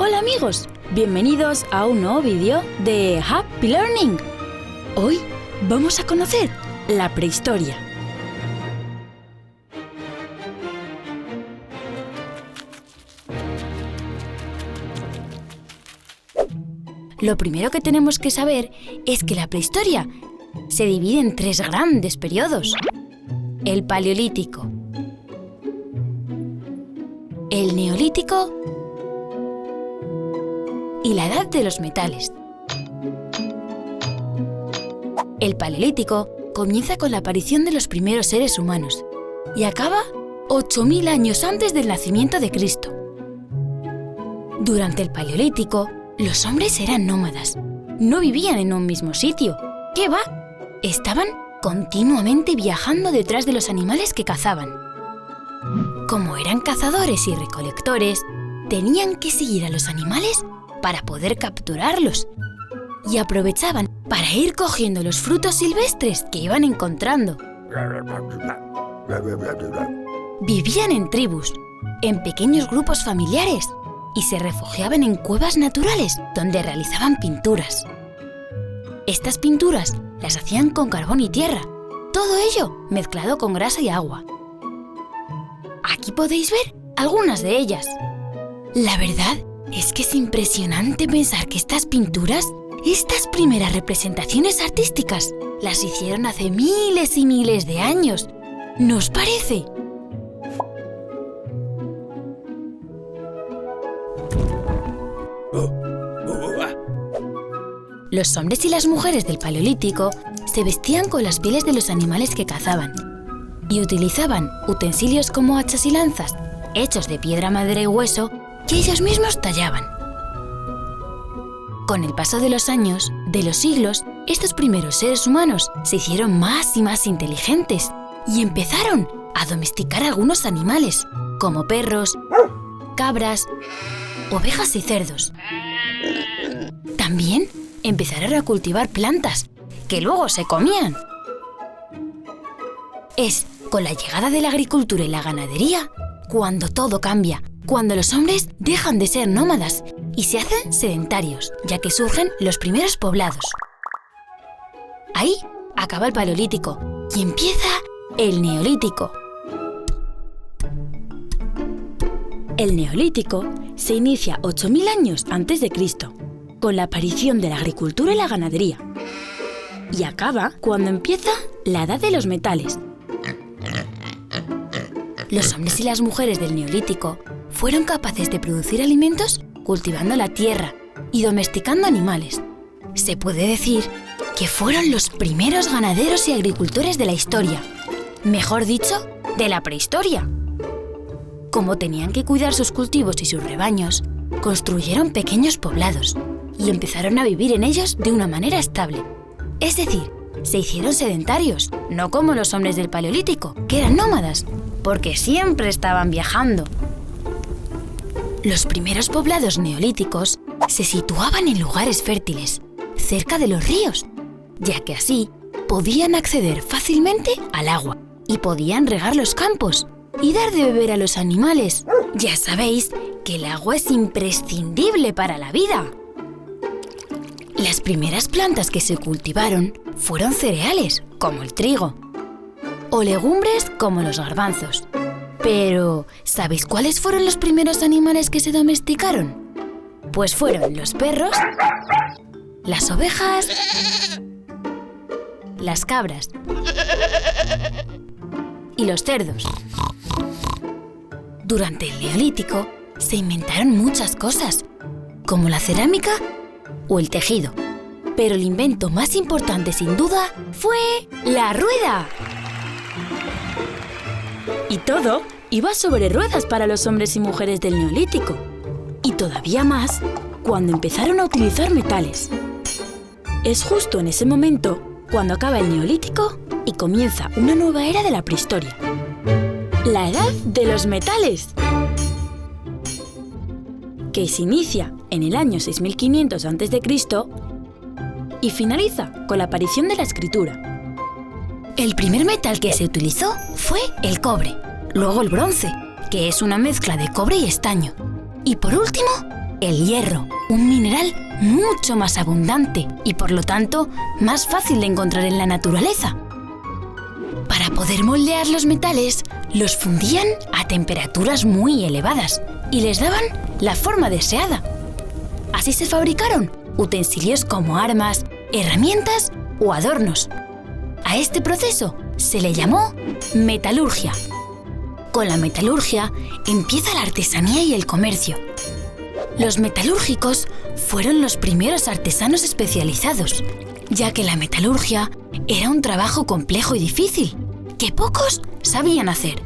Hola amigos, bienvenidos a un nuevo vídeo de Happy Learning. Hoy vamos a conocer la prehistoria. Lo primero que tenemos que saber es que la prehistoria se divide en tres grandes periodos: el Paleolítico, el Neolítico y la Edad de los Metales. El Paleolítico comienza con la aparición de los primeros seres humanos y acaba 8000 años antes del nacimiento de Cristo. Durante el Paleolítico, los hombres eran nómadas. No vivían en un mismo sitio. ¿Qué va? Estaban continuamente viajando detrás de los animales que cazaban. Como eran cazadores y recolectores, tenían que seguir a los animales para poder capturarlos, y aprovechaban para ir cogiendo los frutos silvestres que iban encontrando. Vivían en tribus, en pequeños grupos familiares, y se refugiaban en cuevas naturales donde realizaban pinturas. Estas pinturas las hacían con carbón y tierra, todo ello mezclado con grasa y agua. Aquí podéis ver algunas de ellas. La verdad es que es impresionante pensar que estas pinturas, estas primeras representaciones artísticas, las hicieron hace miles y miles de años. ¿No os parece? Los hombres y las mujeres del Paleolítico se vestían con las pieles de los animales que cazaban y utilizaban utensilios como hachas y lanzas, hechos de piedra, madera y hueso, que ellos mismos tallaban. Con el paso de los años, de los siglos, estos primeros seres humanos se hicieron más y más inteligentes y empezaron a domesticar algunos animales, como perros, cabras, ovejas y cerdos. También empezaron a cultivar plantas, que luego se comían. Es con la llegada de la agricultura y la ganadería cuando todo cambia, cuando los hombres dejan de ser nómadas y se hacen sedentarios, ya que surgen los primeros poblados. Ahí acaba el Paleolítico y empieza el Neolítico. El Neolítico se inicia 8000 años antes de Cristo, con la aparición de la agricultura y la ganadería, y acaba cuando empieza la Edad de los Metales. Los hombres y las mujeres del Neolítico fueron capaces de producir alimentos cultivando la tierra y domesticando animales. Se puede decir que fueron los primeros ganaderos y agricultores de la historia, mejor dicho, de la prehistoria. Como tenían que cuidar sus cultivos y sus rebaños, construyeron pequeños poblados y empezaron a vivir en ellos de una manera estable. Es decir, se hicieron sedentarios, no como los hombres del Paleolítico, que eran nómadas, porque siempre estaban viajando. Los primeros poblados neolíticos se situaban en lugares fértiles, cerca de los ríos, ya que así podían acceder fácilmente al agua y podían regar los campos y dar de beber a los animales. Ya sabéis que el agua es imprescindible para la vida. Las primeras plantas que se cultivaron fueron cereales, como el trigo, o legumbres como los garbanzos. Pero, ¿sabéis cuáles fueron los primeros animales que se domesticaron? Pues fueron los perros, las ovejas, las cabras y los cerdos. Durante el Neolítico se inventaron muchas cosas, como la cerámica o el tejido. Pero el invento más importante, sin duda, fue la rueda. Y todo iba sobre ruedas para los hombres y mujeres del Neolítico. Y todavía más cuando empezaron a utilizar metales. Es justo en ese momento cuando acaba el Neolítico y comienza una nueva era de la prehistoria. La Edad de los Metales, que se inicia en el año 6500 a.C. y finaliza con la aparición de la escritura. El primer metal que se utilizó fue el cobre, luego el bronce, que es una mezcla de cobre y estaño, y por último, el hierro, un mineral mucho más abundante y por lo tanto más fácil de encontrar en la naturaleza. Para poder moldear los metales, los fundían a temperaturas muy elevadas y les daban la forma deseada. Así se fabricaron utensilios como armas, herramientas o adornos. A este proceso se le llamó metalurgia. Con la metalurgia empieza la artesanía y el comercio. Los metalúrgicos fueron los primeros artesanos especializados, ya que la metalurgia era un trabajo complejo y difícil, que pocos sabían hacer.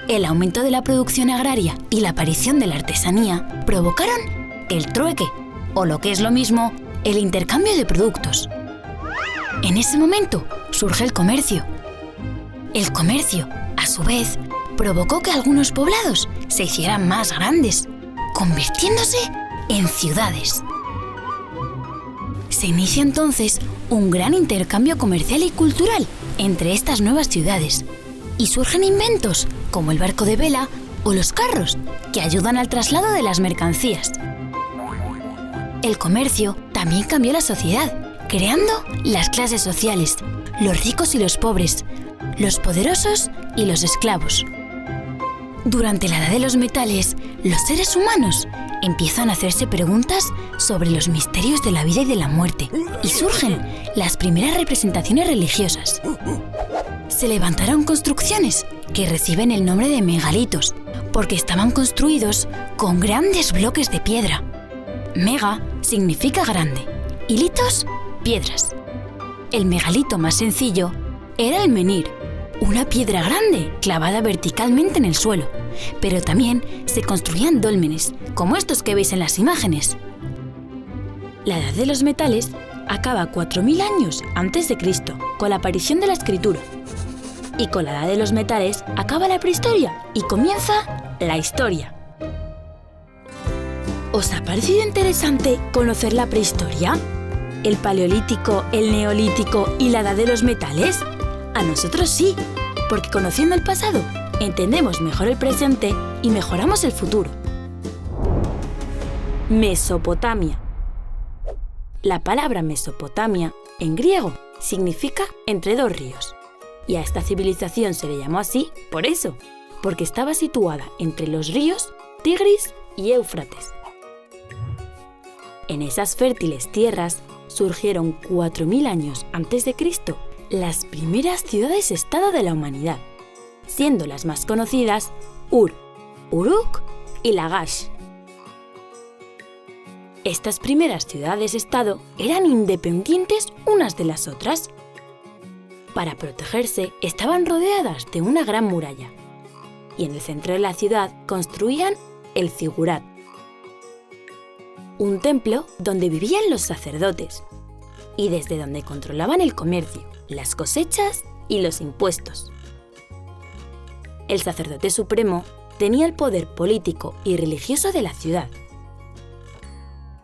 El aumento de la producción agraria y la aparición de la artesanía provocaron el trueque, o lo que es lo mismo, el intercambio de productos. En ese momento surge el comercio. El comercio, a su vez, provocó que algunos poblados se hicieran más grandes, convirtiéndose en ciudades. Se inicia entonces un gran intercambio comercial y cultural entre estas nuevas ciudades y surgen inventos como el barco de vela o los carros que ayudan al traslado de las mercancías. El comercio también cambió la sociedad, creando las clases sociales, los ricos y los pobres, los poderosos y los esclavos. Durante la Edad de los Metales, los seres humanos empiezan a hacerse preguntas sobre los misterios de la vida y de la muerte, y surgen las primeras representaciones religiosas. Se levantaron construcciones que reciben el nombre de megalitos, porque estaban construidos con grandes bloques de piedra. Mega significa grande y litos, piedras. El megalito más sencillo era el menhir, una piedra grande clavada verticalmente en el suelo, pero también se construían dólmenes, como estos que veis en las imágenes. La Edad de los Metales acaba 4000 años antes de Cristo, con la aparición de la escritura. Y con la Edad de los Metales acaba la prehistoria y comienza la historia. ¿Os ha parecido interesante conocer la prehistoria? ¿El Paleolítico, el Neolítico y la Edad de los Metales? A nosotros sí, porque conociendo el pasado, entendemos mejor el presente y mejoramos el futuro. Mesopotamia. La palabra Mesopotamia, en griego, significa entre dos ríos. Y a esta civilización se le llamó así por eso, porque estaba situada entre los ríos Tigris y Éufrates. En esas fértiles tierras surgieron 4000 años antes de Cristo las primeras ciudades-estado de la humanidad, siendo las más conocidas Ur, Uruk y Lagash. Estas primeras ciudades-estado eran independientes unas de las otras. Para protegerse, estaban rodeadas de una gran muralla, y en el centro de la ciudad construían el Zigurat, un templo donde vivían los sacerdotes, y desde donde controlaban el comercio, las cosechas y los impuestos. El sacerdote supremo tenía el poder político y religioso de la ciudad.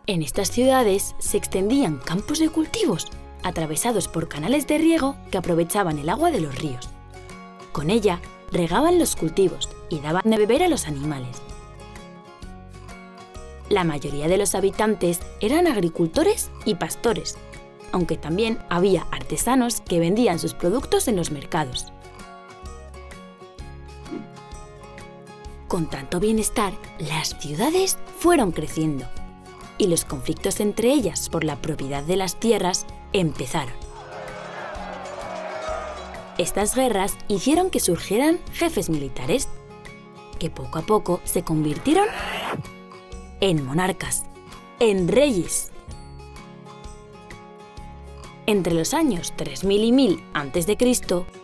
En estas ciudades se extendían campos de cultivos, atravesados por canales de riego que aprovechaban el agua de los ríos. Con ella regaban los cultivos y daban de beber a los animales. La mayoría de los habitantes eran agricultores y pastores, aunque también había artesanos que vendían sus productos en los mercados. Con tanto bienestar, las ciudades fueron creciendo y los conflictos entre ellas por la propiedad de las tierras empezaron. Estas guerras hicieron que surgieran jefes militares, que poco a poco se convirtieron en monarcas, en reyes. Entre los años 3000 y 1000 a.C.,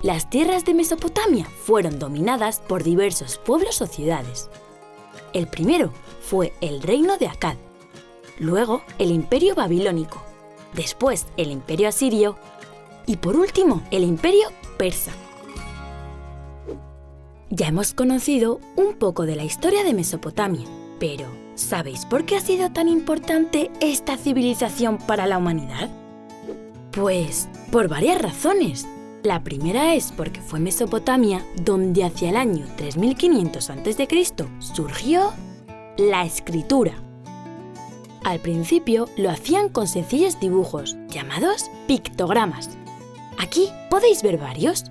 las tierras de Mesopotamia fueron dominadas por diversos pueblos o ciudades. El primero fue el reino de Akkad, luego el imperio babilónico, después el imperio asirio y por último el imperio persa. Ya hemos conocido un poco de la historia de Mesopotamia, pero ¿sabéis por qué ha sido tan importante esta civilización para la humanidad? Pues por varias razones. La primera es porque fue Mesopotamia donde hacia el año 3500 a.C. surgió la escritura. Al principio lo hacían con sencillos dibujos, llamados pictogramas. Aquí podéis ver varios.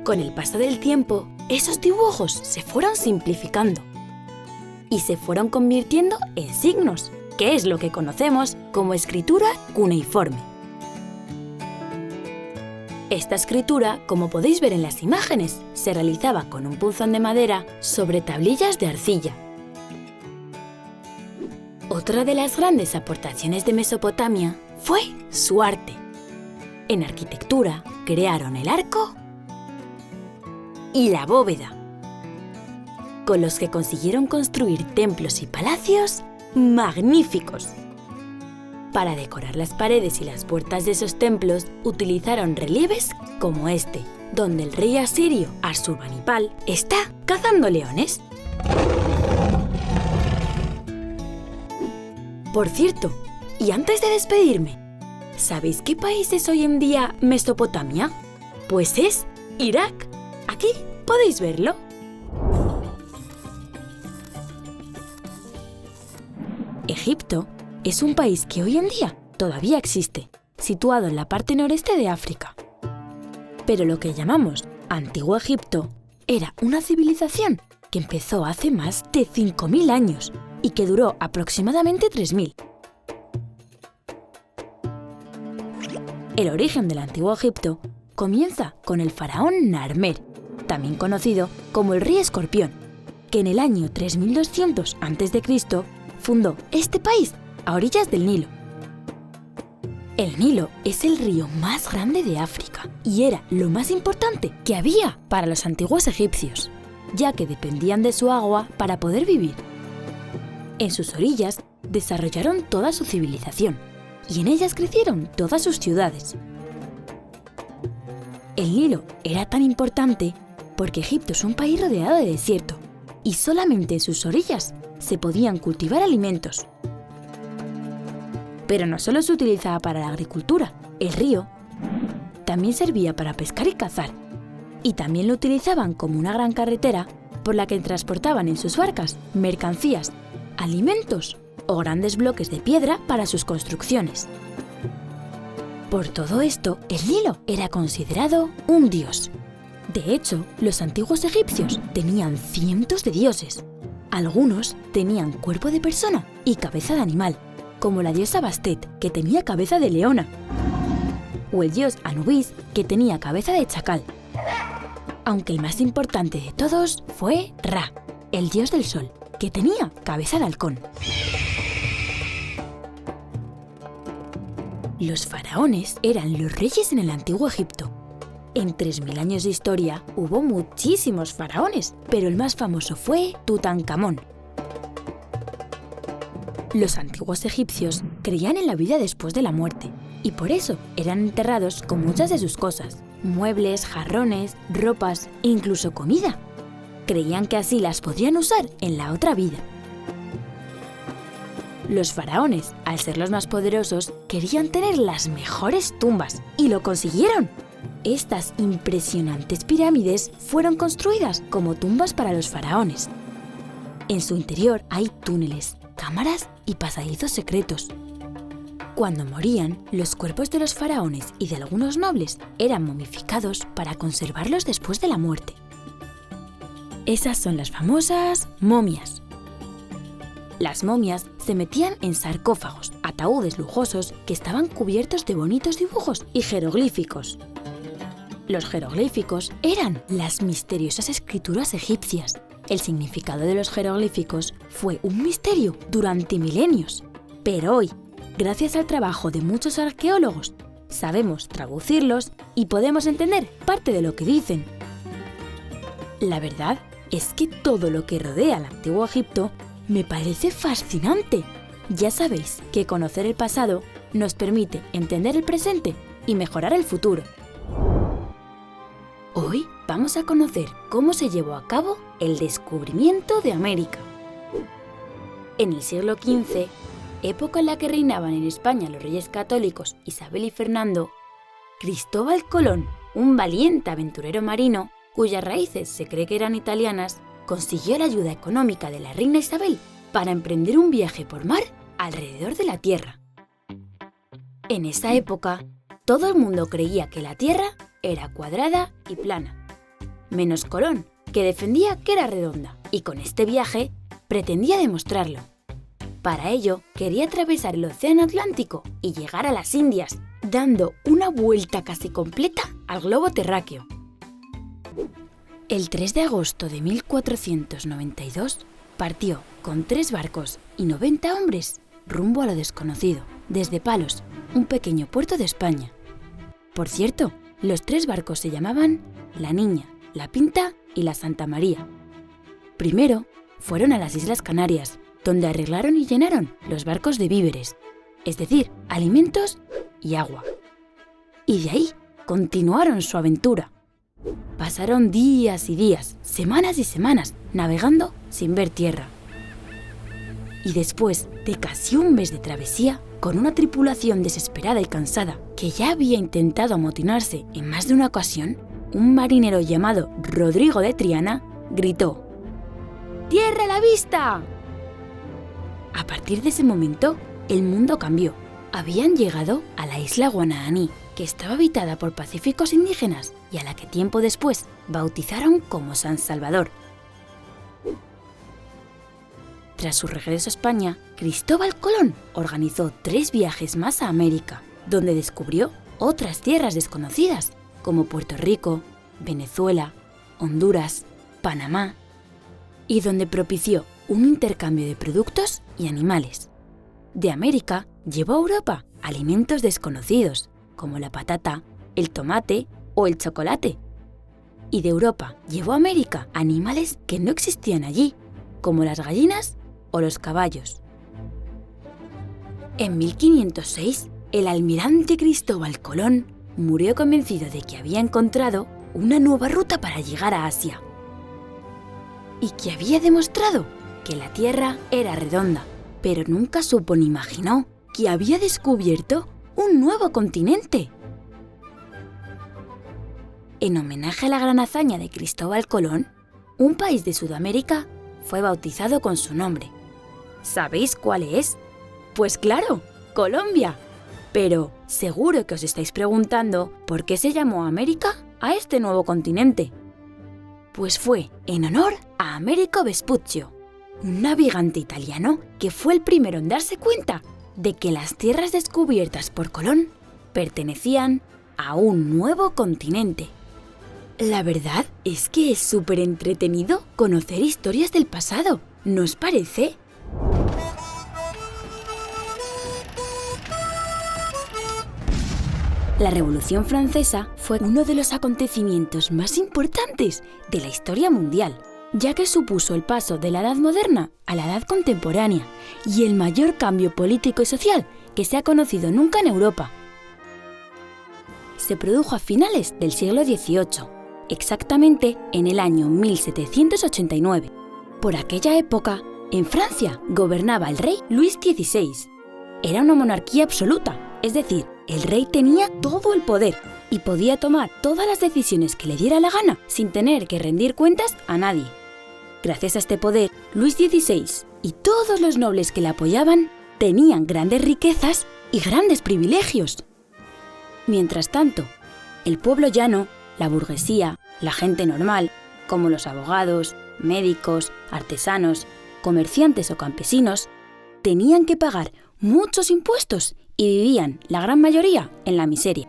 Con el paso del tiempo, esos dibujos se fueron simplificando y se fueron convirtiendo en signos, que es lo que conocemos como escritura cuneiforme. Esta escritura, como podéis ver en las imágenes, se realizaba con un punzón de madera sobre tablillas de arcilla. Otra de las grandes aportaciones de Mesopotamia fue su arte. En arquitectura crearon el arco y la bóveda, con los que consiguieron construir templos y palacios magníficos. Para decorar las paredes y las puertas de esos templos utilizaron relieves como este, donde el rey asirio Asurbanipal está cazando leones. Por cierto, y antes de despedirme, ¿sabéis qué país es hoy en día Mesopotamia? Pues es Irak. Aquí podéis verlo. Egipto es un país que hoy en día todavía existe, situado en la parte noreste de África. Pero lo que llamamos Antiguo Egipto era una civilización que empezó hace más de 5.000 años y que duró aproximadamente 3.000. El origen del Antiguo Egipto comienza con el faraón Narmer, también conocido como el Rey Escorpión, que en el año 3200 a.C. fundó este país a orillas del Nilo. El Nilo es el río más grande de África y era lo más importante que había para los antiguos egipcios, ya que dependían de su agua para poder vivir. En sus orillas desarrollaron toda su civilización y en ellas crecieron todas sus ciudades. El Nilo era tan importante porque Egipto es un país rodeado de desierto y solamente en sus orillas se podían cultivar alimentos. Pero no solo se utilizaba para la agricultura, el río también servía para pescar y cazar, y también lo utilizaban como una gran carretera por la que transportaban en sus barcas mercancías, alimentos o grandes bloques de piedra para sus construcciones. Por todo esto, el Nilo era considerado un dios. De hecho, los antiguos egipcios tenían cientos de dioses. Algunos tenían cuerpo de persona y cabeza de animal, como la diosa Bastet, que tenía cabeza de leona, o el dios Anubis, que tenía cabeza de chacal. Aunque el más importante de todos fue Ra, el dios del sol, que tenía cabeza de halcón. Los faraones eran los reyes en el Antiguo Egipto. En 3.000 años de historia hubo muchísimos faraones, pero el más famoso fue Tutankamón. Los antiguos egipcios creían en la vida después de la muerte y por eso eran enterrados con muchas de sus cosas, muebles, jarrones, ropas e incluso comida. Creían que así las podrían usar en la otra vida. Los faraones, al ser los más poderosos, querían tener las mejores tumbas y lo consiguieron. Estas impresionantes pirámides fueron construidas como tumbas para los faraones. En su interior hay túneles, cámaras y pasadizos secretos. Cuando morían, los cuerpos de los faraones y de algunos nobles eran momificados para conservarlos después de la muerte. Esas son las famosas momias. Las momias se metían en sarcófagos, ataúdes lujosos que estaban cubiertos de bonitos dibujos y jeroglíficos. Los jeroglíficos eran las misteriosas escrituras egipcias. El significado de los jeroglíficos fue un misterio durante milenios. Pero hoy, gracias al trabajo de muchos arqueólogos, sabemos traducirlos y podemos entender parte de lo que dicen. La verdad es que todo lo que rodea al Antiguo Egipto me parece fascinante. Ya sabéis que conocer el pasado nos permite entender el presente y mejorar el futuro. Hoy vamos a conocer cómo se llevó a cabo el descubrimiento de América. En el siglo XV, época en la que reinaban en España los reyes católicos Isabel y Fernando, Cristóbal Colón un valiente aventurero marino, cuyas raíces se cree que eran italianas, consiguió la ayuda económica de la reina Isabel para emprender un viaje por mar alrededor de la Tierra. En esa época, todo el mundo creía que la Tierra era cuadrada y plana, menos Colón, que defendía que era redonda, y con este viaje pretendía demostrarlo. Para ello, quería atravesar el Océano Atlántico y llegar a las Indias, dando una vuelta casi completa al globo terráqueo. El 3 de agosto de 1492 partió con 3 barcos y 90 hombres rumbo a lo desconocido, desde Palos, un pequeño puerto de España. Por cierto, los 3 barcos se llamaban La Niña, La Pinta y la Santa María. Primero fueron a las Islas Canarias, donde arreglaron y llenaron los barcos de víveres, es decir, alimentos y agua. Y de ahí continuaron su aventura. Pasaron días y días, semanas y semanas, navegando sin ver tierra. Y después de casi un mes de travesía, con una tripulación desesperada y cansada, que ya había intentado amotinarse en más de una ocasión, un marinero llamado Rodrigo de Triana gritó: ¡Tierra a la vista! A partir de ese momento, el mundo cambió. Habían llegado a la isla Guananí, que estaba habitada por pacíficos indígenas y a la que tiempo después bautizaron como San Salvador. Tras su regreso a España, Cristóbal Colón organizó 3 viajes más a América, donde descubrió otras tierras desconocidas, como Puerto Rico, Venezuela, Honduras, Panamá, y donde propició un intercambio de productos y animales. De América llevó a Europa alimentos desconocidos, como la patata, el tomate o el chocolate. Y de Europa llevó a América animales que no existían allí, como las gallinas o los caballos. En 1506, el almirante Cristóbal Colón murió convencido de que había encontrado una nueva ruta para llegar a Asia y que había demostrado que la Tierra era redonda, pero nunca supo ni imaginó que había descubierto un nuevo continente. En homenaje a la gran hazaña de Cristóbal Colón, un país de Sudamérica fue bautizado con su nombre. ¿Sabéis cuál es? Pues claro, Colombia. Pero seguro que os estáis preguntando por qué se llamó América a este nuevo continente. Pues fue en honor a Americo Vespuccio, un navegante italiano que fue el primero en darse cuenta de que las tierras descubiertas por Colón pertenecían a un nuevo continente. La verdad es que es súper entretenido conocer historias del pasado, ¿no os parece? La Revolución Francesa fue uno de los acontecimientos más importantes de la historia mundial, ya que supuso el paso de la Edad Moderna a la Edad Contemporánea y el mayor cambio político y social que se ha conocido nunca en Europa. Se produjo a finales del siglo XVIII, exactamente en el año 1789. Por aquella época, en Francia gobernaba el rey Luis XVI. Era una monarquía absoluta, es decir, el rey tenía todo el poder y podía tomar todas las decisiones que le diera la gana sin tener que rendir cuentas a nadie. Gracias a este poder, Luis XVI y todos los nobles que le apoyaban tenían grandes riquezas y grandes privilegios. Mientras tanto, el pueblo llano, la burguesía, la gente normal, como los abogados, médicos, artesanos, comerciantes o campesinos, tenían que pagar muchos impuestos y vivían, la gran mayoría, en la miseria.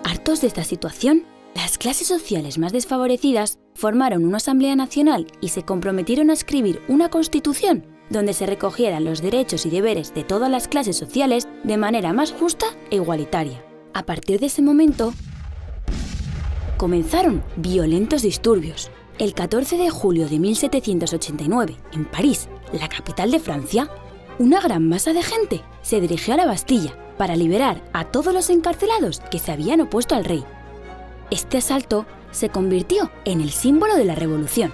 Hartos de esta situación, las clases sociales más desfavorecidas formaron una Asamblea Nacional y se comprometieron a escribir una Constitución donde se recogieran los derechos y deberes de todas las clases sociales de manera más justa e igualitaria. A partir de ese momento, comenzaron violentos disturbios. El 14 de julio de 1789, en París, la capital de Francia, una gran masa de gente se dirigió a la Bastilla para liberar a todos los encarcelados que se habían opuesto al rey. Este asalto se convirtió en el símbolo de la revolución.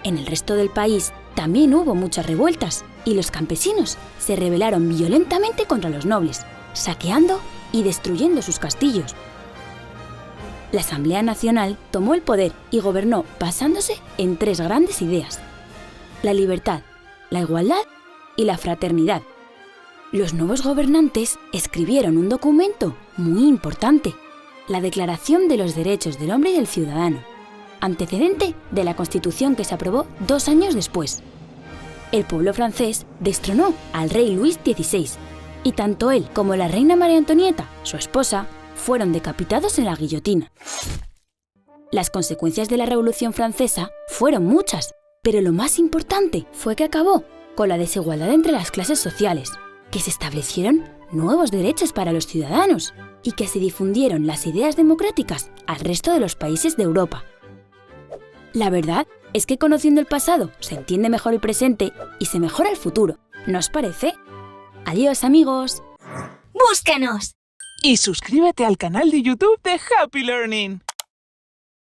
En el resto del país también hubo muchas revueltas y los campesinos se rebelaron violentamente contra los nobles, saqueando y destruyendo sus castillos. La Asamblea Nacional tomó el poder y gobernó basándose en 3 grandes ideas: la libertad, la igualdad y la fraternidad. Los nuevos gobernantes escribieron un documento muy importante, la Declaración de los Derechos del Hombre y del Ciudadano, antecedente de la Constitución que se aprobó 2 años después. El pueblo francés destronó al rey Luis XVI y tanto él como la reina María Antonieta, su esposa, fueron decapitados en la guillotina. Las consecuencias de la Revolución Francesa fueron muchas, pero lo más importante fue que acabó con la desigualdad entre las clases sociales, que se establecieron nuevos derechos para los ciudadanos y que se difundieron las ideas democráticas al resto de los países de Europa. La verdad es que conociendo el pasado se entiende mejor el presente y se mejora el futuro, ¿no os parece? ¡Adiós, amigos! ¡Búscanos! Y suscríbete al canal de YouTube de Happy Learning.